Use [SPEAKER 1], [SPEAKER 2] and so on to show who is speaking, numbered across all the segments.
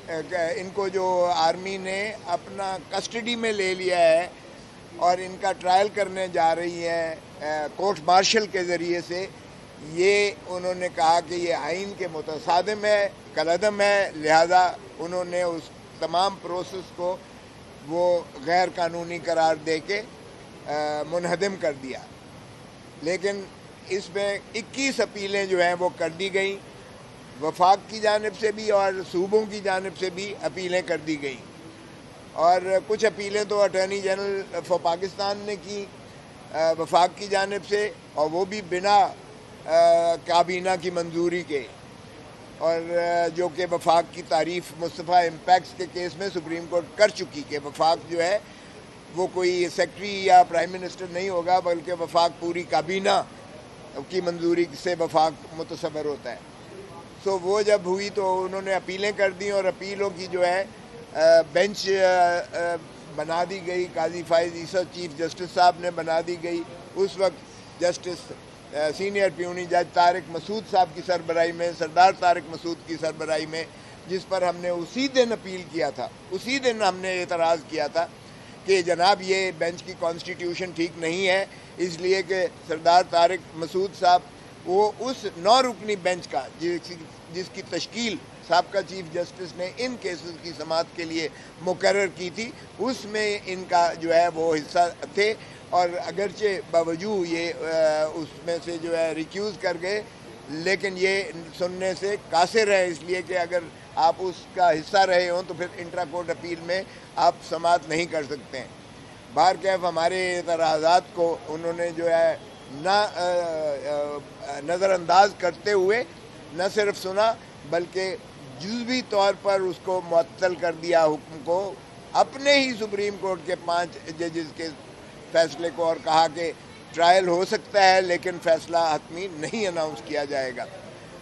[SPEAKER 1] ان کو جو آرمی نے اپنا کسٹڈی میں لے لیا ہے اور ان کا ٹرائل کرنے جا رہی ہے کورٹ مارشل کے ذریعے سے، یہ انہوں نے کہا کہ یہ آئین کے متصادم ہے، کالعدم ہے، لہذا انہوں نے اس تمام پروسیس کو وہ غیر قانونی قرار دے کے منہدم کر دیا۔ لیکن اس میں 21 اپیلیں جو ہیں وہ کر دی گئیں، وفاق کی جانب سے بھی اور صوبوں کی جانب سے بھی اپیلیں کر دی گئیں، اور کچھ اپیلیں تو اٹارنی جنرل فار پاکستان نے کی وفاق کی جانب سے، اور وہ بھی بنا کابینہ کی منظوری کے، اور جو کہ وفاق کی تعریف مصطفیٰ امپیکس کے کیس میں سپریم کورٹ کر چکی کہ وفاق جو ہے وہ کوئی سیکٹری یا پرائم منسٹر نہیں ہوگا، بلکہ وفاق پوری کابینہ کی منظوری سے وفاق متصور ہوتا ہے۔ سو وہ جب ہوئی تو انہوں نے اپیلیں کر دیں، اور اپیلوں کی جو ہے بینچ بنا دی گئی، قاضی فائز عیسیٰ چیف جسٹس صاحب نے بنا دی گئی، اس وقت جسٹس سینئر پیونی جج طارق مسعود صاحب کی سربراہی میں، سردار طارق مسعود کی سربراہی میں، جس پر ہم نے اسی دن اپیل کیا تھا، اسی دن ہم نے اعتراض کیا تھا کہ جناب یہ بینچ کی کانسٹیٹیوشن ٹھیک نہیں ہے، اس لیے کہ سردار طارق مسعود صاحب وہ اس 9 رکنی بینچ کا جس کی تشکیل سابقہ چیف جسٹس نے ان کیسز کی سماعت کے لیے مقرر کی تھی، اس میں ان کا جو ہے وہ حصہ تھے، اور اگرچہ باوجود یہ اس میں سے جو ہے ریکیوز کر گئے، لیکن یہ سننے سے قاصر ہے، اس لیے کہ اگر آپ اس کا حصہ رہے ہوں تو پھر انٹرا کورٹ اپیل میں آپ سماعت نہیں کر سکتے ہیں۔ بہرکیف ہمارے اعتراضات کو انہوں نے جو ہے نہ نظر انداز کرتے ہوئے نہ صرف سنا بلکہ جزوی طور پر اس کو معطل کر دیا حکم کو، اپنے ہی سپریم کورٹ کے 5 ججز کے فیصلے کو، اور کہا کہ ٹرائل ہو سکتا ہے لیکن فیصلہ حتمی نہیں اناؤنس کیا جائے گا۔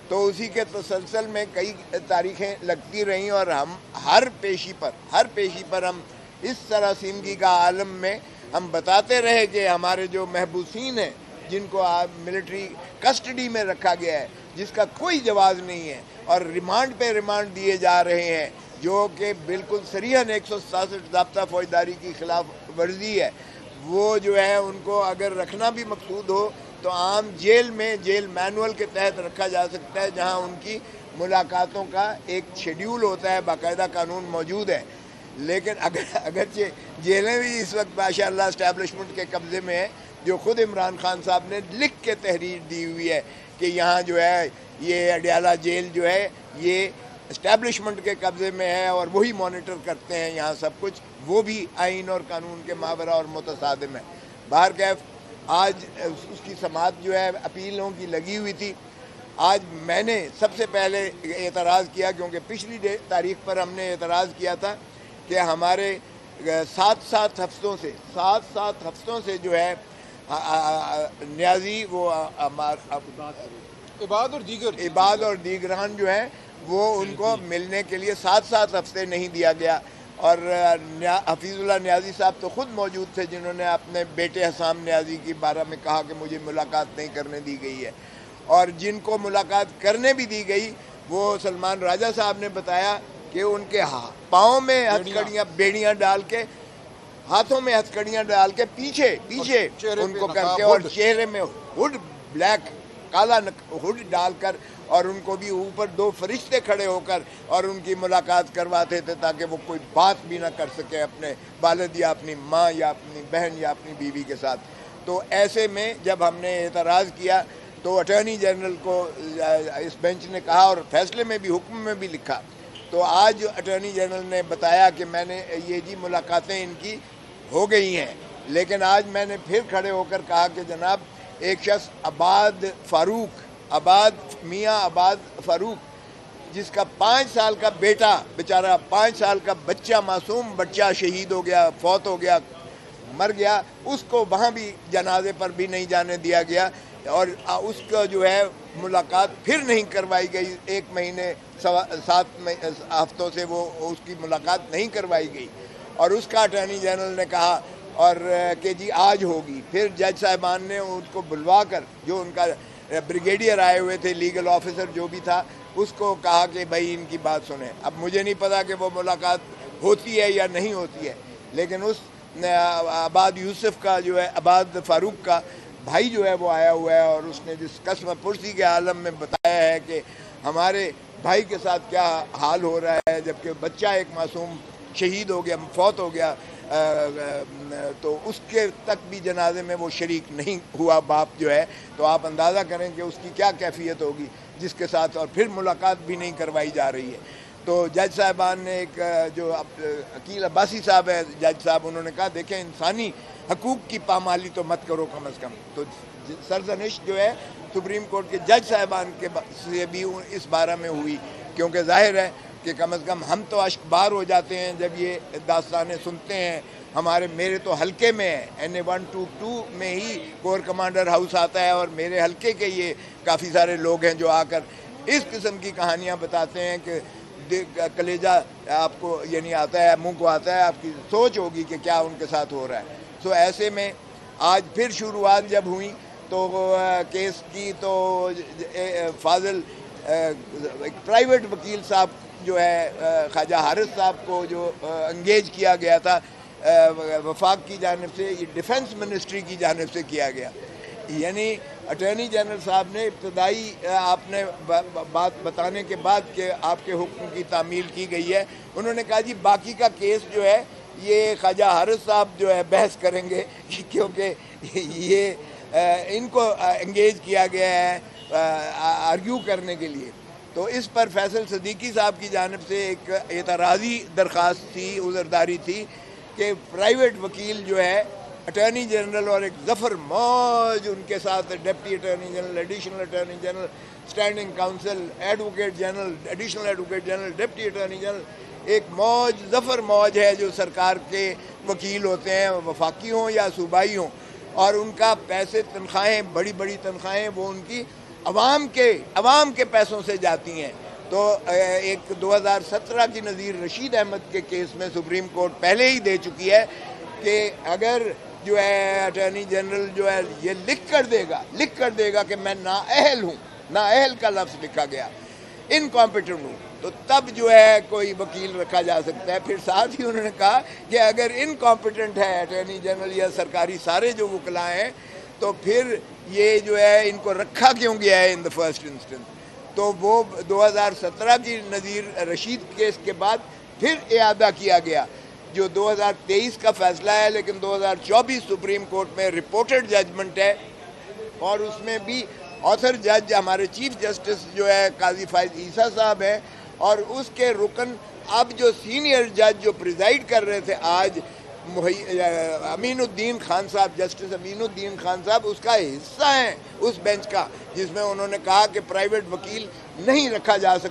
[SPEAKER 1] تو اسی کے تسلسل میں کئی تاریخیں لگتی رہیں، اور ہم ہر پیشی پر ہم اس طرح سیمگی کا عالم میں ہم بتاتے رہے کہ ہمارے جو محبوسین ہیں جن کو ملٹری کسٹڈی میں رکھا گیا ہے، جس کا کوئی جواز نہیں ہے، اور ریمانڈ پہ ریمانڈ دیے جا رہے ہیں، جو کہ بالکل صریحاً 167 ضابطہ فوجداری کی خلاف ورزی ہے، وہ جو ہے ان کو اگر رکھنا بھی مقصود ہو تو عام جیل میں، جیل مینول کے تحت رکھا جا سکتا ہے، جہاں ان کی ملاقاتوں کا ایک شیڈیول ہوتا ہے، باقاعدہ قانون موجود ہے۔ لیکن اگرچہ جیلیں بھی اس وقت ماشاءاللہ اسٹیبلشمنٹ کے قبضے میں ہیں، جو خود عمران خان صاحب نے لکھ کے تحریر دی ہوئی ہے کہ یہاں جو ہے یہ اڈیالہ جیل جو ہے یہ اسٹیبلشمنٹ کے قبضے میں ہے، اور وہی مانیٹر کرتے ہیں یہاں سب کچھ، وہ بھی آئین اور قانون کے ماورا اور متصادم ہے۔ بہرکیف آج اس کی سماعت جو ہے اپیلوں کی لگی ہوئی تھی۔ آج میں نے سب سے پہلے اعتراض کیا، کیونکہ پچھلی تاریخ پر ہم نے اعتراض کیا تھا کہ ہمارے 7 ہفتوں سے جو ہے نیازی وہ عباد اور دیگران جو ہیں وہ ان کو ملنے کے لیے 7 ہفتے نہیں دیا گیا، اور حفیظ اللہ نیازی صاحب تو خود موجود تھے جنہوں نے اپنے بیٹے حسام نیازی کی بارے میں کہا کہ مجھے ملاقات نہیں کرنے دی گئی ہے، اور جن کو ملاقات کرنے بھی دی گئی وہ سلمان راجہ صاحب نے بتایا کہ ان کے پاؤں میں ہتھکڑیاں بیڑیاں ڈال کے، ہاتھوں میں ہتھکڑیاں ڈال کے پیچھے ان کو کر کے، اور چہرے میں ہڈ بلیک کالا ہڈ ڈال کر، اور ان کو بھی اوپر 2 فرشتے کھڑے ہو کر اور ان کی ملاقات کرواتے تھے تاکہ وہ کوئی بات بھی نہ کر سکے اپنے والد یا اپنی ماں یا اپنی بہن یا اپنی بیوی کے ساتھ۔ تو ایسے میں جب ہم نے اعتراض کیا تو اٹارنی جنرل کو اس بینچ نے کہا، اور فیصلے میں بھی حکم میں بھی لکھا، تو آج اٹارنی جنرل نے بتایا کہ میں نے یہ جی ملاقاتیں ان کی ہو گئی ہیں، لیکن آج میں نے پھر کھڑے ہو کر کہا کہ جناب ایک شخص میاں عباد فاروق، جس کا 5 سال کا بیٹا بیچارہ 5 سال کا بچہ، معصوم بچہ شہید ہو گیا، فوت ہو گیا، مر گیا، اس کو وہاں بھی جنازے پر بھی نہیں جانے دیا گیا، اور اس کا جو ہے ملاقات پھر نہیں کروائی گئی، 1 مہینے 7 ہفتوں سے وہ اس کی ملاقات نہیں کروائی گئی، اور اس کا اٹارنی جنرل نے کہا اور کہ جی آج ہوگی۔ پھر جج صاحبان نے ان کو بلوا کر، جو ان کا بریگیڈیئر آئے ہوئے تھے، لیگل آفیسر جو بھی تھا، اس کو کہا کہ بھائی ان کی بات سنیں. اب مجھے نہیں پتا کہ وہ ملاقات ہوتی ہے یا نہیں ہوتی ہے، لیکن اس عباد یوسف کا جو ہے، عباد فاروق کا بھائی جو ہے وہ آیا ہوا ہے، اور اس نے جس قسم پرسی کے عالم میں بتایا ہے کہ ہمارے بھائی کے ساتھ کیا حال ہو رہا ہے، جبکہ بچہ ایک معصوم شہید ہو گیا، فوت ہو گیا، تو اس کے تک بھی جنازے میں وہ شریک نہیں ہوا باپ جو ہے. تو آپ اندازہ کریں کہ اس کی کیا کیفیت ہوگی جس کے ساتھ، اور پھر ملاقات بھی نہیں کروائی جا رہی ہے. تو جج صاحبان نے ایک جو عقیل عباسی صاحب ہے جج صاحب، انہوں نے کہا دیکھیں انسانی حقوق کی پامالی تو مت کرو کم از کم. تو سرزنش جو ہے سپریم کورٹ کے جج صاحبان کے سے بھی اس بارے میں ہوئی، کیونکہ ظاہر ہے کہ کم از کم ہم تو اشکبار ہو جاتے ہیں جب یہ داستانیں سنتے ہیں. میرے تو حلقے میں ہے NA 122 میں ہی کور کمانڈر ہاؤس آتا ہے، اور میرے حلقے کے یہ کافی سارے لوگ ہیں جو آ کر اس قسم کی کہانیاں بتاتے ہیں کہ کلیجہ آپ کو یعنی آتا ہے، منہ کو آتا ہے، آپ کی سوچ ہوگی کہ کیا ان کے ساتھ ہو رہا ہے. سو ایسے میں آج پھر شروعات جب ہوئی تو کیس کی، تو فاضل ایک پرائیویٹ وکیل صاحب جو ہے خواجہ حارث صاحب کو جو انگیج کیا گیا تھا وفاق کی جانب سے، یہ ڈیفنس منسٹری کی جانب سے کیا گیا. یعنی اٹارنی جنرل صاحب نے ابتدائی آپ نے بات بتانے کے بعد کہ آپ کے حکم کی تعمیل کی گئی ہے، انہوں نے کہا جی باقی کا کیس جو ہے یہ خواجہ حارث صاحب جو ہے بحث کریں گے، کیونکہ یہ ان کو انگیج کیا گیا ہے آرگیو کرنے کے لیے. تو اس پر فیصل صدیقی صاحب کی جانب سے ایک اعتراضی درخواست تھی، عذرداری تھی کہ پرائیویٹ وکیل جو ہے اٹارنی جنرل اور ایک ظفر موج ان کے ساتھ deputy attorney general, additional attorney general, standing council, advocate general, additional advocate general, deputy attorney general, ایک موج ظفر موج ہے جو سرکار کے وکیل ہوتے ہیں، وفاقی ہوں یا صوبائی ہوں، اور ان کا پیسے تنخواہیں بڑی بڑی تنخواہیں وہ ان کی عوام کے پیسوں سے جاتی ہیں. تو ایک 2017 کی نذیر رشید احمد کے کیس میں سپریم کورٹ پہلے ہی دے چکی ہے کہ اگر جو ہے اٹارنی جنرل جو ہے یہ لکھ کر دے گا کہ میں نااہل ہوں، نااہل کا لفظ لکھا گیا، انکمپیٹنٹ ہوں، تو تب جو ہے کوئی وکیل رکھا جا سکتا ہے. پھر ساتھ ہی انہوں نے کہا کہ اگر انکمپیٹنٹ ہے اٹارنی جنرل یا سرکاری سارے جو وکلاء ہیں تو پھر یہ جو ہے ان کو رکھا کیوں گیا ہے ان دا فرسٹ انسٹنس. تو وہ 2017 کی نذیر رشید کیس کے بعد پھر اعادہ کیا گیا، جو 2023 کا فیصلہ ہے، لیکن 2024 سپریم کورٹ میں رپورٹڈ ججمنٹ ہے، اور اس میں بھی آتھر جج ہمارے چیف جسٹس جو ہے قاضی فائز عیسیٰ صاحب ہیں، اور اس کے رکن اب جو سینئر جج جو پریزائڈ کر رہے تھے آج امین الدین خان صاحب، جسٹس امین الدین خان صاحب اس کا حصہ ہیں اس بینچ کا، جس میں انہوں نے کہا کہ پرائیویٹ وکیل نہیں رکھا جا سکتا.